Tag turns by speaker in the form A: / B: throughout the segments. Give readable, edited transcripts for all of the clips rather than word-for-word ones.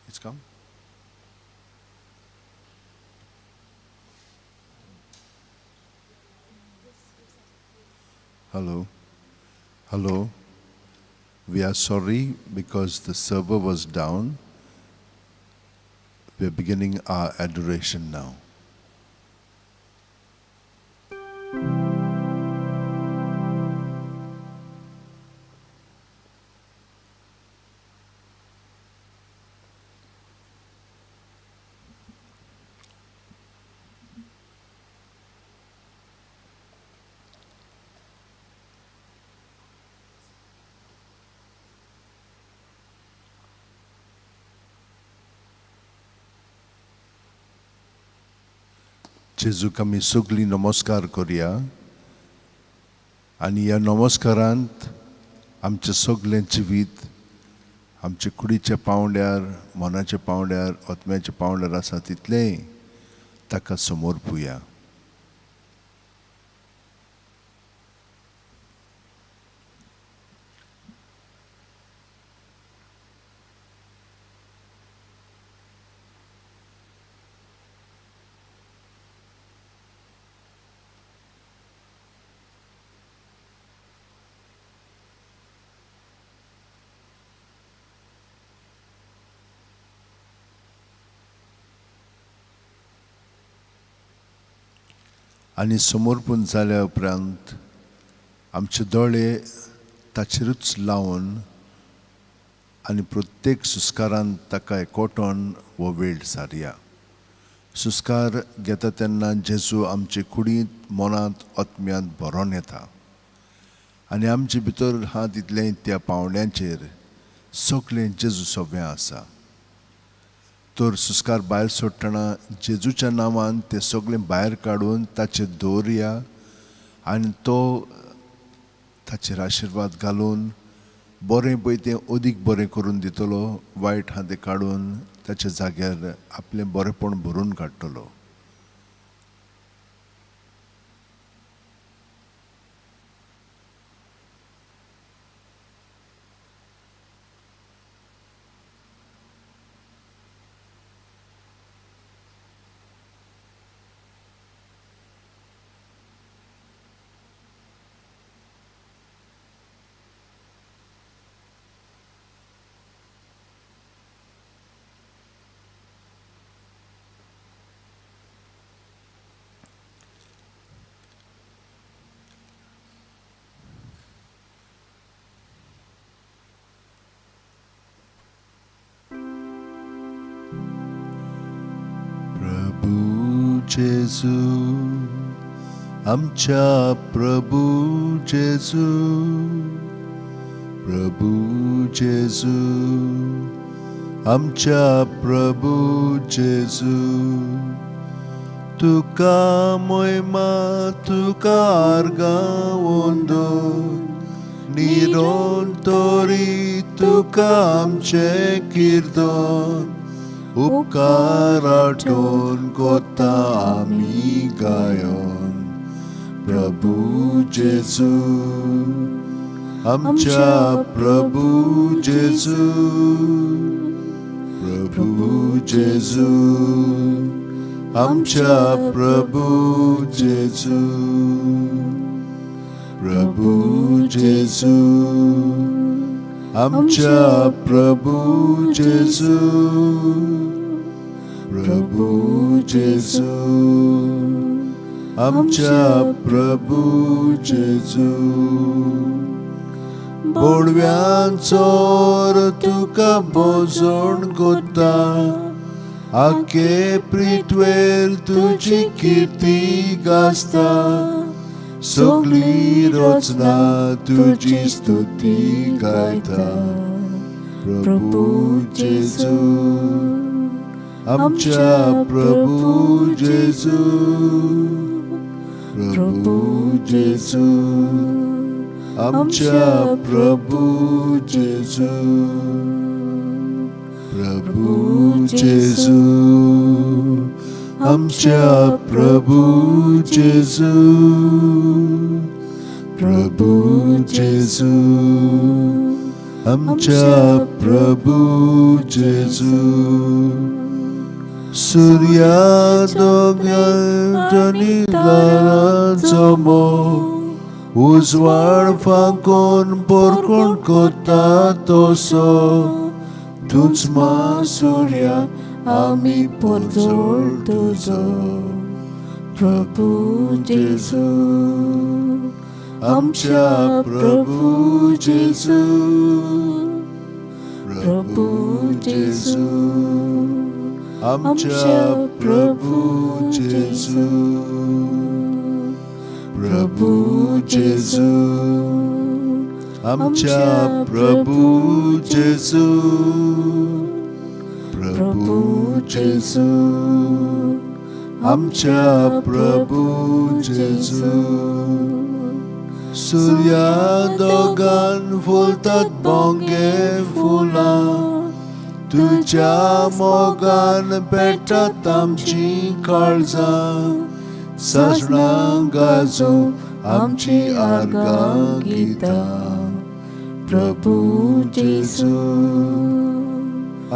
A: It's come? Hello. Hello. We are sorry because the server was down. We are beginning our adoration now. जेजूक आमी सगळीं नमस्कार करुया आनी ह्या नमस्कारांत आमचें सगळें जिवीत आमचे कुडीच्या पावंड्यार, मनाच्या पावंड्यार, आत्म्याच्या पावंड्यार आसा तितलें ताका समर्पुया. आनी समर्पण जाल्या उपरांत आमचे दोळे ताचेरूच लावन आनी प्रत्येक सुस्कारांत ताका एकवटोन हो वेळ सारया. सुस्कार घेता तेन्ना जेजू आमचे कुडींत, मनांत, आत्म्यांत भरोन येता आनी आमचे भितर आहा तितलें त्या पावंड्यांचेर सगळें जेजू सोबें आसा. तर सुस्कार भायर सोडटना जेजूच्या नांवान तें सगळें भायर काडून ताचेर दवरया आनी तो ताचेर आशिर्वाद घालून बरें पळय तें अदीक बरें करून दितलो, वायट आहा तें काडून ताच्या जाग्यार आपलें बरेंपण भरून काडटलो. प्रभू जेजू, आमच्या प्रभू जेजू, प्रभू जेजू, आमच्या प्रभू जेजू, तुका महिमा, तुका आर्गावोंदो, निरंतरी तुका आमचें किर्तन, उपकार आठोवन कोता आमी गायोन. प्रभू जेजू, आमच्या प्रभू जेजू, प्रभू जेजू, आमच्या प्रभू जेजू, प्रभू जेजू, आमच्या प्रभू जेजू, प्रभू जेजू, आमच्या प्रभू जेजू. बोडव्यांचोर तुका भोजोण कोता, आखे पृथ्वेर तुजी किर्ती गाजता, सगळी रचना तुजी स्तुती गायता. प्रभू जेजू, आमच्या प्रभू जेजू, प्रभू जेजू, आमच्या प्रभू जेजू, प्रभू जेजू, आमच्या प्रभू जेजू, प्रभू जेजू, आमच्या प्रभू जेजू सूर्या दोगांनी दाराचो मोग उजवाड फांकून पोरकोण कोता तोसो तुझ सूर्या आमी पोरजोळ तुजो प्रभू जेजू आमच्या प्रभू जेजू प्रभू जेजू आमच्या प्रभू जेजू प्रभू जेजू आमच्या प्रभू जेजू प्रभू जेजू आमच्या प्रभू जेजू सूर्या दोगान फुलतात बोंगे फुलां तुझ्या मोगान पेटात आमची काळजां सजणां गाजो आमची आर्गां गितां प्रभू जेजू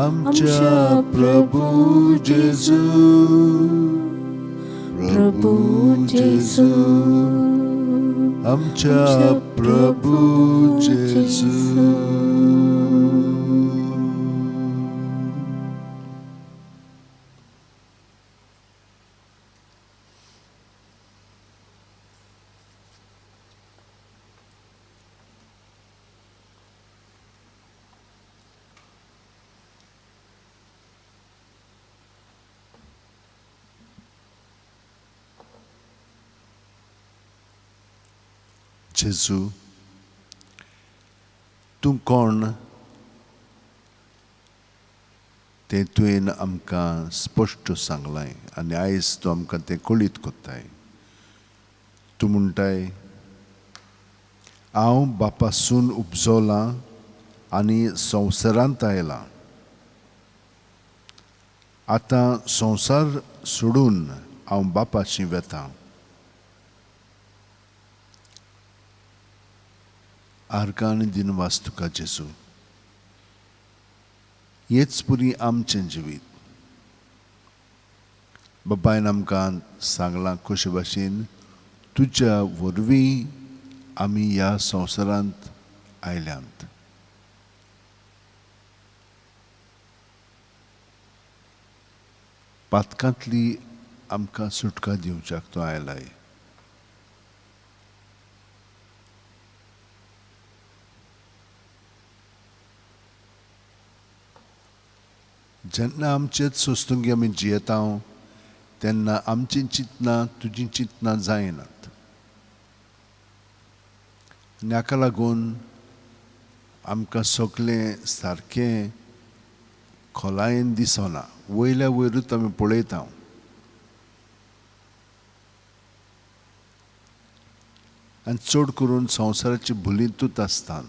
A: आमच्या प्रभू जेजू प्रभू जेजू आमच्या प्रभू जेजू जेजू तूं कोण तें तुवें आमकां स्पश्ट सांगलां आनी आयज तूं आमकां तें कळीत कोत्ताय तूं म्हणटाय हांव बापासून उपजोलां आनी संवसारांत आयलां आतां संवसार सोडून हांव बापाची वेतां आर्गां दिनवास तुका जेजू हेच पुरी आमचें जिवीत बाबायन आमकां सांगलां कशे भाशेन तुज्या वरवीं आमी ह्या संवसारांत आयल्यांत पातकांतली आमकां सुटका दिवच्याक तो आयलाय जेन्ना आमचेच सोंसतुंगी आमी जियेता तेन्ना आमचीं चिंतनां तुजीं चिंतनां जायनात आनी हाका लागून आमकां सगळें सारकें खोलायेन दिसना वयल्या वयरूच आमी पळयता आनी चड करून संवसाराची भुलींतूच आसता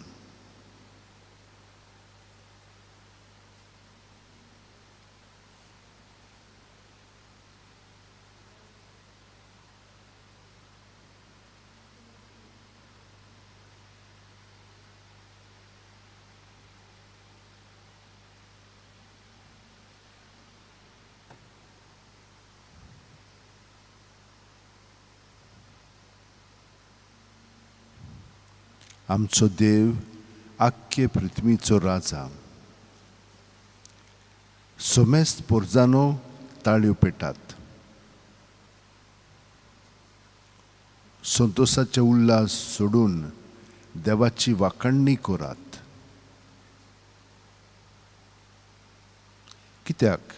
A: आमचो देव आख्खे पृथ्वीचो राजा सोमेस्त पोरजानो ताळयो पेटात संतोषाचे उल्हास सोडून देवाची वाखाणणी करात कित्याक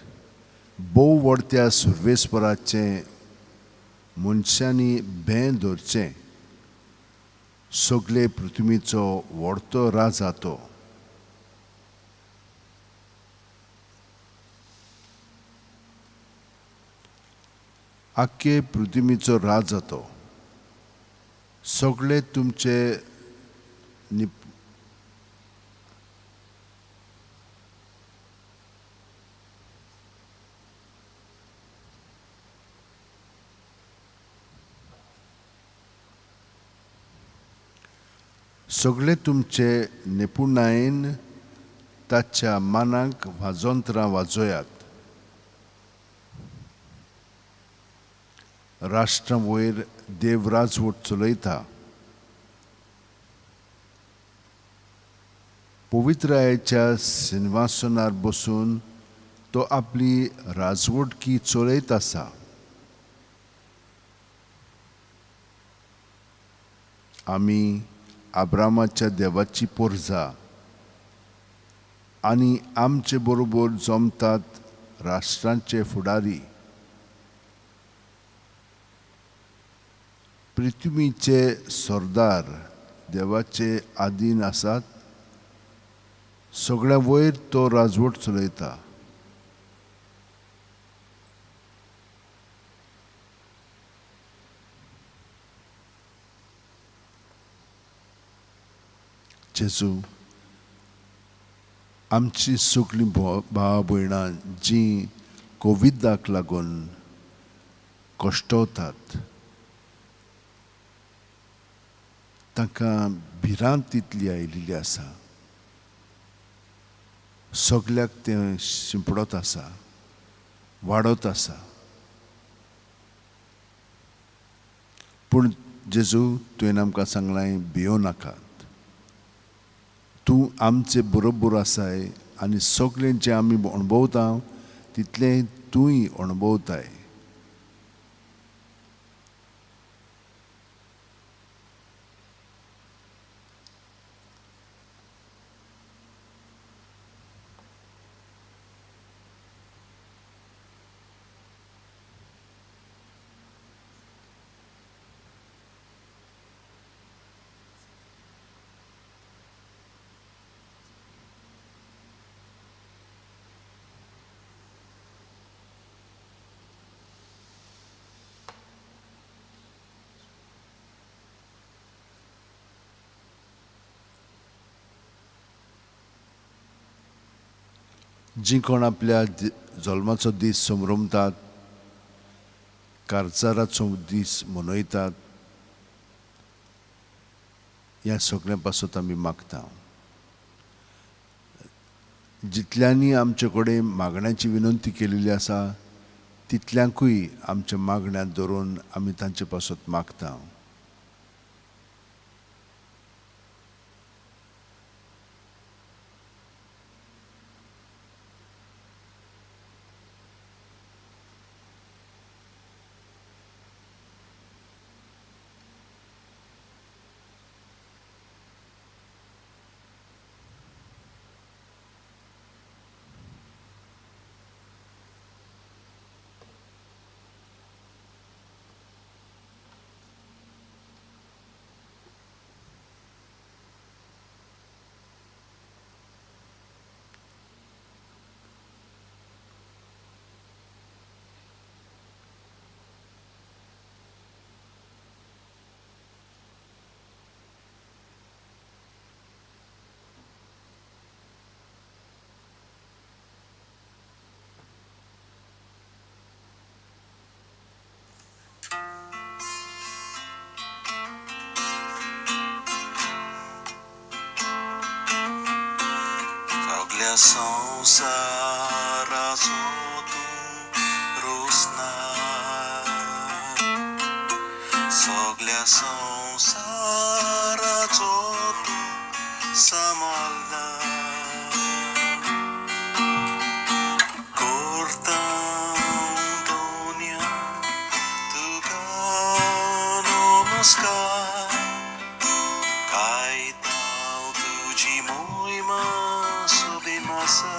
A: भोव व्हडत्या सुर्वेस्पराचें मनशांनी भें धरचें सगळे पृथ्वीचो व्हडतो राजा तो आख्खे पृथ्वीचो राजा तो सगळे तुमचे सगळे तुमचे निपुणायेन ताच्या मानाक वाजोंत्रां वाजोयात. राष्ट्रां वयर देव राजवट चलयता. पवित्रायेच्या सिंहासनार बसून तो आपली राजवटकी चलयत आसा. आमी अब्रामाच्या देवाची पोरजां आनी आमचे बरोबर जमतात राष्ट्रांचे फुडारी. पृथ्वीचे सरदार देवाचे आधीन आसात. सगळ्या वयर तो राजवट चलयता. जेजू, आमची सगळीं भाव भयणां जीं कोविडाक लागून कश्टवतात, तांकां भिरांत इतली आयिल्ली आसा. सगल्याक तें शिंपडत आसा, वाडत आसा. पूण जेजू, तुवें आमकां सांगलां भियो नाकात. तूं आमचे बरोबर आसाय आनी सगळें जें आमी अणभवता तितलें तूंय अणभवताय. जीं कोण आपल्या जल्माचो दीस संभ्रमतात, कारचाराचो दीस मनयतात, ह्या सगळ्या पासत आमी मागता. जितल्यांनी आमचे कडेन मागण्याची विनंती केलेली आसा तितल्यांकूय आमच्या मागण्यांत धरून आमी तांचे पासत मागता.
B: सगळ्या संसाराचो तूं रोसनार. सगळ्या संसाराचो तूं सांबाळनार. करता दोन्या तुका नमस्कार. गायता तुजी मोहिमा सुदिनासा.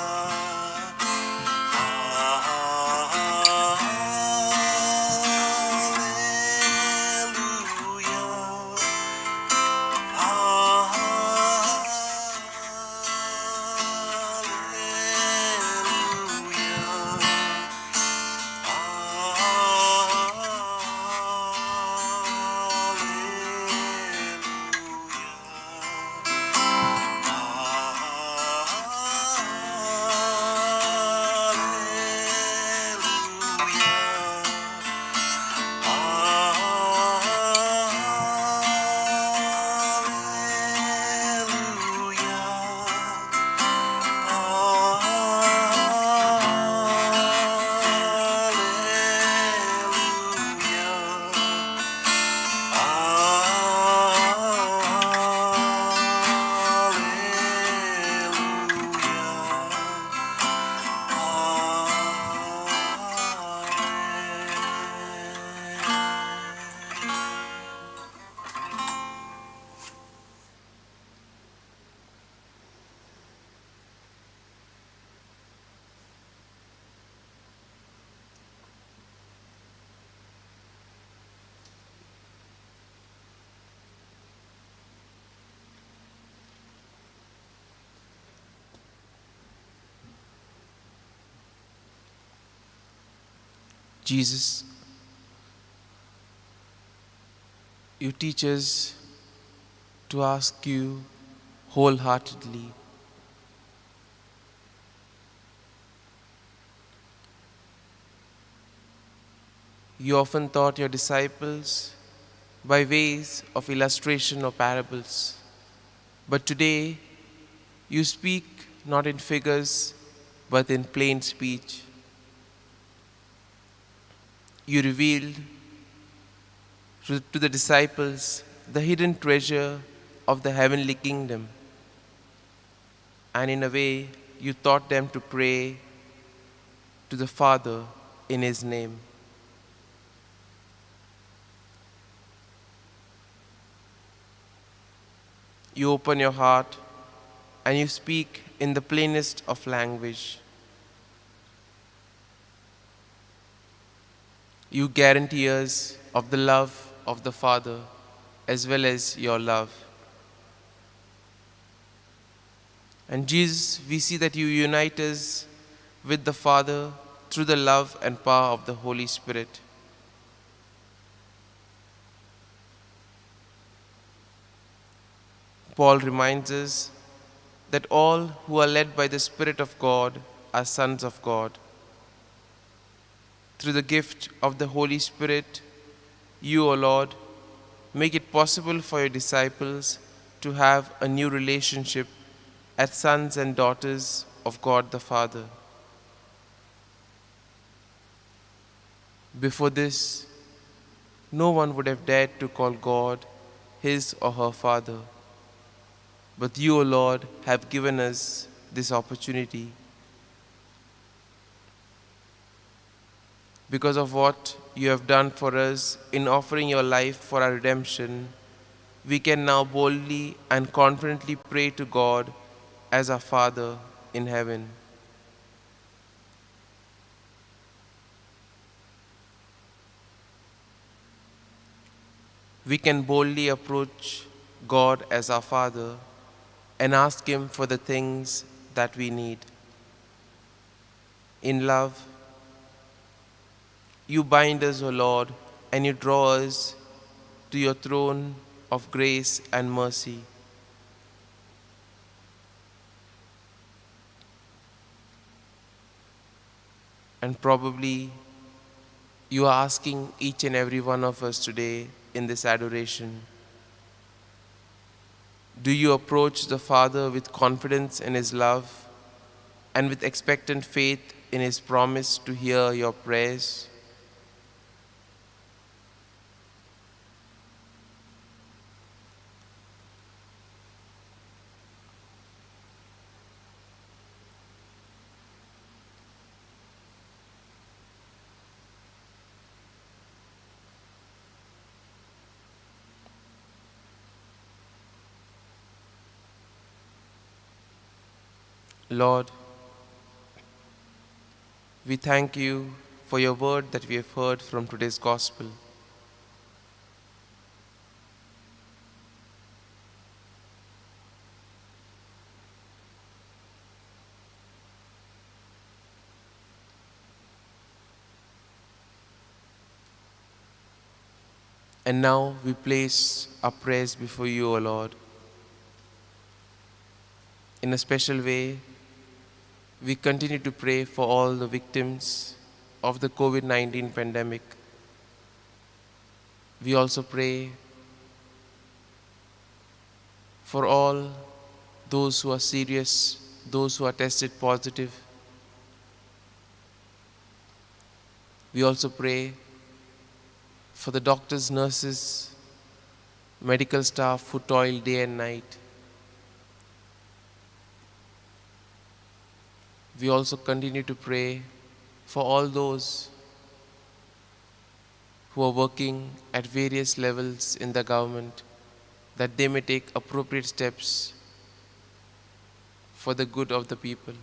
C: Jesus, you teach us to ask you wholeheartedly. You often taught your disciples by ways of illustration or parables. But today, you speak not in figures, but in plain speech. You revealed to the disciples the hidden treasure of the heavenly kingdom. And in a way, you taught them to pray to the Father in His name. You open your heart and you speak in the plainest of language. You guarantee us of the love of the Father as well as your love. And Jesus, we see that you unite us with the Father through the love and power of the Holy Spirit. Paul reminds us that all who are led by the Spirit of God are sons of God. Through the gift of the Holy Spirit, you, O Lord, make it possible for your disciples to have a new relationship as sons and daughters of God the Father. Before this, no one would have dared to call God his or her Father. But you, O Lord, have given us this opportunity. Because of what you have done for us in offering your life for our redemption, we can now boldly and confidently pray to God as our Father in heaven. We can boldly approach God as our Father and ask Him for the things that we need. In love, you bind us, O Lord, and you draw us to your throne of grace and mercy. And probably you are asking each and every one of us today in this adoration, do you approach the Father with confidence in His love and with expectant faith in His promise to hear your prayers? Lord, we thank you for your word that we have heard from today's gospel. And now we place our prayers before you, O Lord. In a special way, we continue to pray for all the victims of the COVID-19 pandemic. We also pray for all those who are serious, those who are tested positive. We also pray for the doctors, nurses, medical staff who toil day and night. We also continue to pray for all those who are working at various levels in the government, that they may take appropriate steps for the good of the people.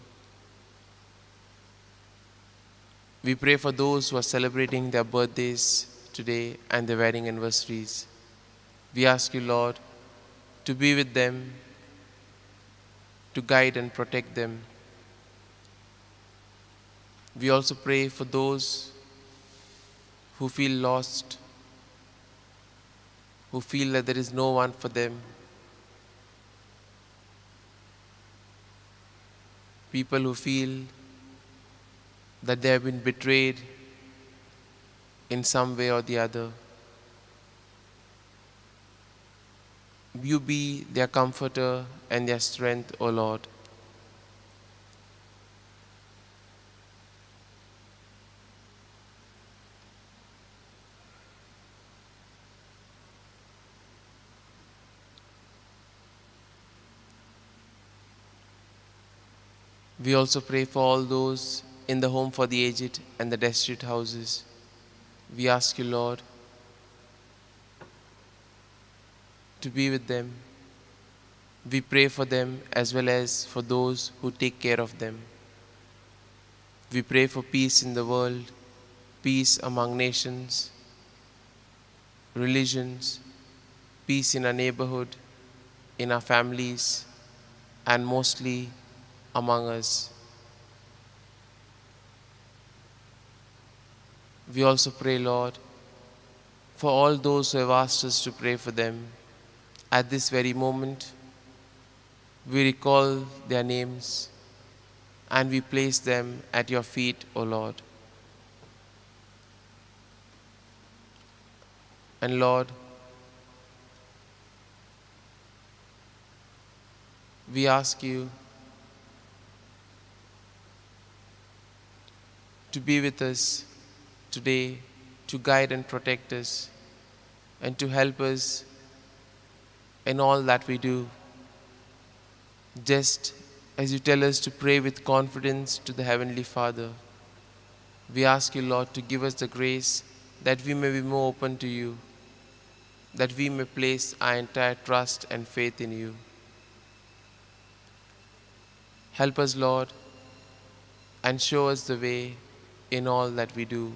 C: We pray for those who are celebrating their birthdays today and their wedding anniversaries. We ask you, Lord, to be with them, to guide and protect them. We also pray for those who feel lost, who feel that there is no one for them, people who feel that they have been betrayed in some way or the other. You be their comforter and their strength, O Lord. We also pray for all those in the home for the aged and the destitute houses. We ask you, Lord, to be with them. We pray for them as well as for those who take care of them. We pray for peace in the world, peace among nations, religions, peace in our neighborhood, in our families, and mostly among us. We also pray, Lord, for all those who have asked us to pray for them. At this very moment, we recall their names and we place them at your feet, O Lord. And Lord, we ask you to be with us today, to guide and protect us, and to help us in all that we do. Just as you tell us to pray with confidence to the Heavenly Father, we ask you, Lord, to give us the grace that we may be more open to you, that we may place our entire trust and faith in you. Help us, Lord, and show us the way in all that we do.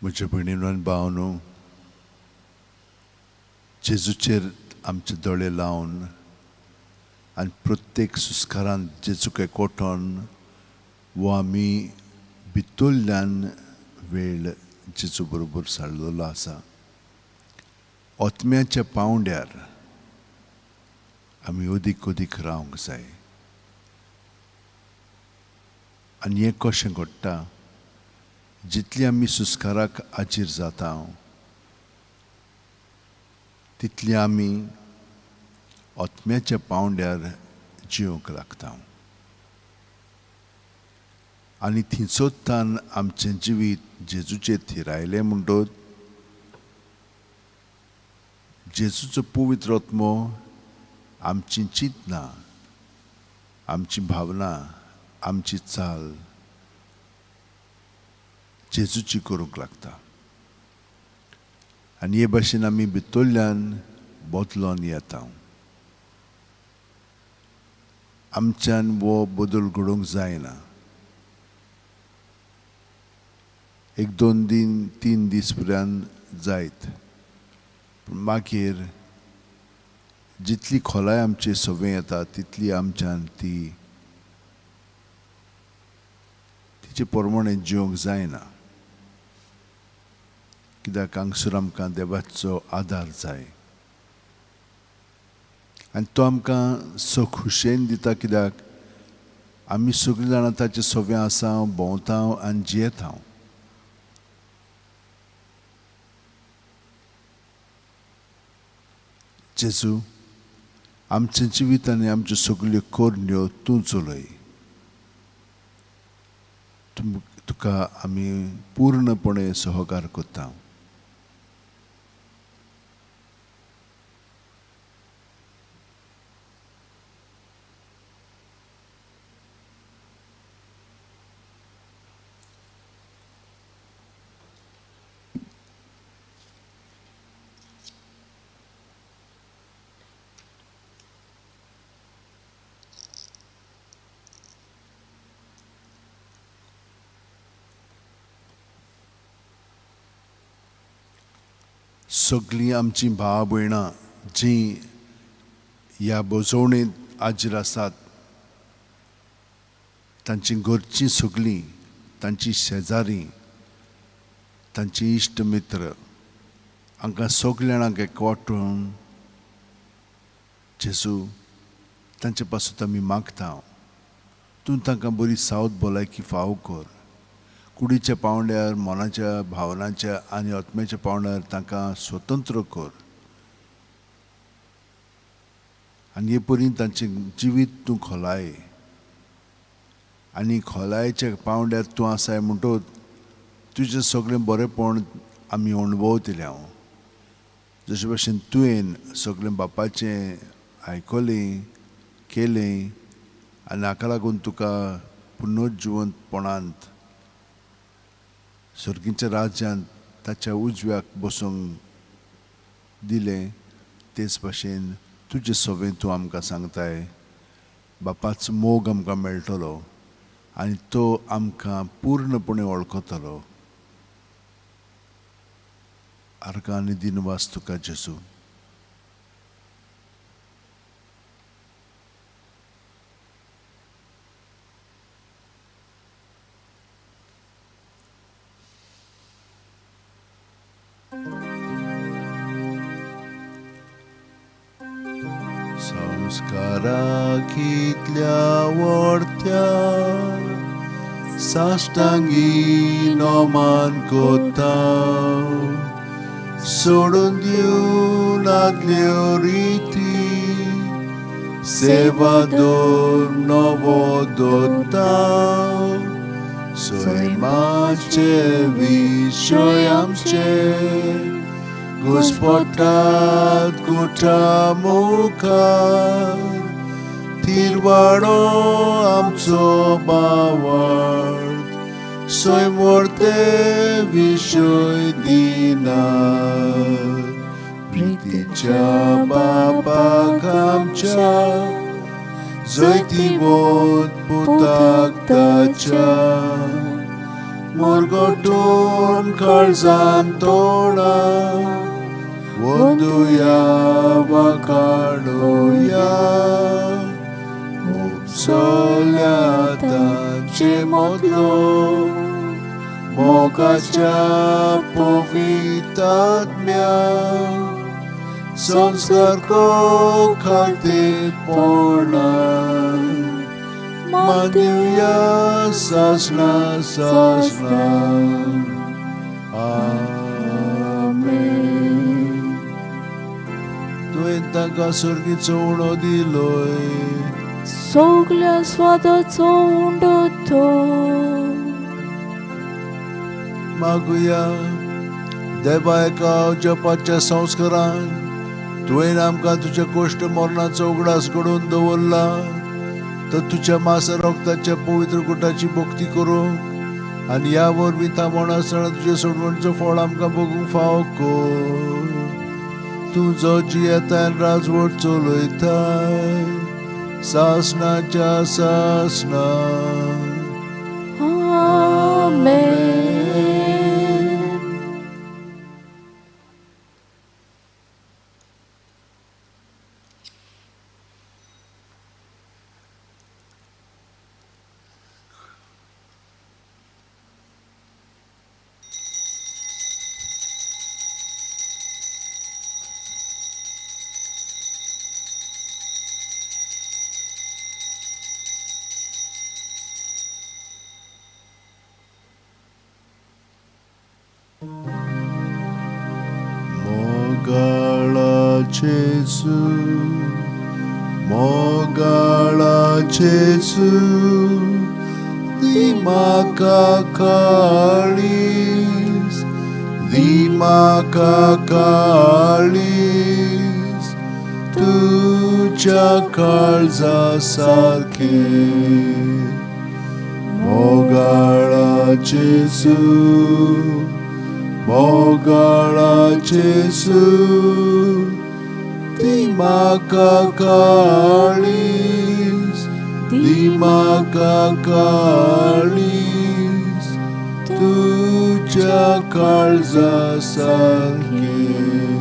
A: म्हज्या भयणीनो आनी भावांनो, जेजूचेर आमचे दोळे लावन आनी प्रत्येक सुस्कारान जेजूक एकवटोन वो आमी भितरल्यान वेळ जेजू बरोबर सारलेलो आसा. आत्म्याच्या पांवड्यार आमी अदीक अदीक रावंक जाय. आनी हें कशें घडटा? जितली आमी सुस्काराक आजीर जाता तितली आमी आत्म्याच्या पांवड्यार जिवंक लागता. आनी थिंचोत्तान आमचें जिवीत जेजूचेर थिरायलें म्हणटोच जेजूचो पवित्र आत्मो आमची चिंतना, आमची भावना, आमची चाल जेजूची करूंक लागता. आनी हे भाशेन आमी भितरल्यान बदलोन येता. आमच्यान वो बदल घडोवंक जायना. 1-2 दीन 3 दीस पर्यंत जायत, पूण मागीर जितली खोलाय आमची सवय येता तितली आमच्यान तिचे प्रमाणे जिवंक जायना. कित्याक हांगसर आमकां देवाचो आदार जाय आनी तो आमकां सखुशेन दिता. कित्याक आमी सगळीं जाणां ताचे सव्या आसा, भोंवता आनी जियेता. जेजू, आमचें जिवीत आनी आमच्यो सगळ्यो कोरण्यो तूं चलय. तुका आमी पूर्णपणे सहकार करता. सगळीं आमची भाव भयणां जीं ह्या बोजवणेंत हाजीर आसात, तांची घरचीं सगळीं, तांची शेजारी, तांची इश्ट मित्र, हांकां सगळ्या जाणांक एकवटून जेजू तांचे पासून आमी मागता, तूं तांकां बरी सावध भलायकी फावो कर. कुडीच्या पावंड्यार, मनाच्या, भावनाच्या आनी आत्म्याच्या पावंड्यार तांकां स्वतंत्र कर. आनी हे परी तांचें जिवीत तूं खोलाय. आनी खोलायेच्या पावंड्यार तूं आसाय म्हणटच तुजें सगळें बरेंपण आमी अणभवतले. जशे भशेन तुवें सगळें बापाचें आयकलें, केलें आनी हाका लागून तुका पुनर्जिवंतपणांत सर्गीच्या राज्यांत ताच्या उजव्याक बसूंक दिलें, तेच भशेन तुजे सवें तूं आमकां सांगताय बापाचो मोग आमकां मेळटलो आनी तो आमकां पूर्णपणे वळखतलो. आर्गां आनी दिनवास तुका जेजू. संस्काराक इतल्या व्हडत्या साश्टांगी नोमान कोता, सोडून दिवन आदल्यो रिती, सेवा दोर नवो दोता. सैमाचे विशय आमचे घुस्पटात गुठा मुखार, तिरवाडो आमचो बावार्थ, सैमोरते विशय दिना. प्रितीच्या बापाक आमच्या, जैती बोध पुताक ताच्या, मोरगोटून काळजान तोडा, वंदुया वा काडुया. उपसोल्या तांचे मोदलो, मोगाच्या पवित्र आत्म्या, संस्कार को खातीर पोरणां, मादिवया सासना सासना. आमेन. तुवें तांकां सर्गीचो उणो दिलोय,
D: सगल्या स्वादाचो उंडो तो.
A: मागुया देवा एका जपाच्या संस्कारान तुवें आमकां तुज्या कोश्ट मरणाचो उगडास घडोवन दवरला, तर तुज्या मास रक्ताच्या पवित्र गुटाची भक्ती करूंक आनी ह्या वरवीं थांबोण आसतना तुजे सोडवणचो फळ आमकां भोगूंक फावो कर. तूं जो जियेता आनी राजवट चलयताय, सासनाच्या सासना.
D: Amen.
A: Jesu, Mogala Jesu, Dimakalis, Dimakalis, Tuja Kalza Sarke, Mogala Jesu, Mogala Jesu, Dimakalis, Dimakalis, Tuja Kalza Sarke.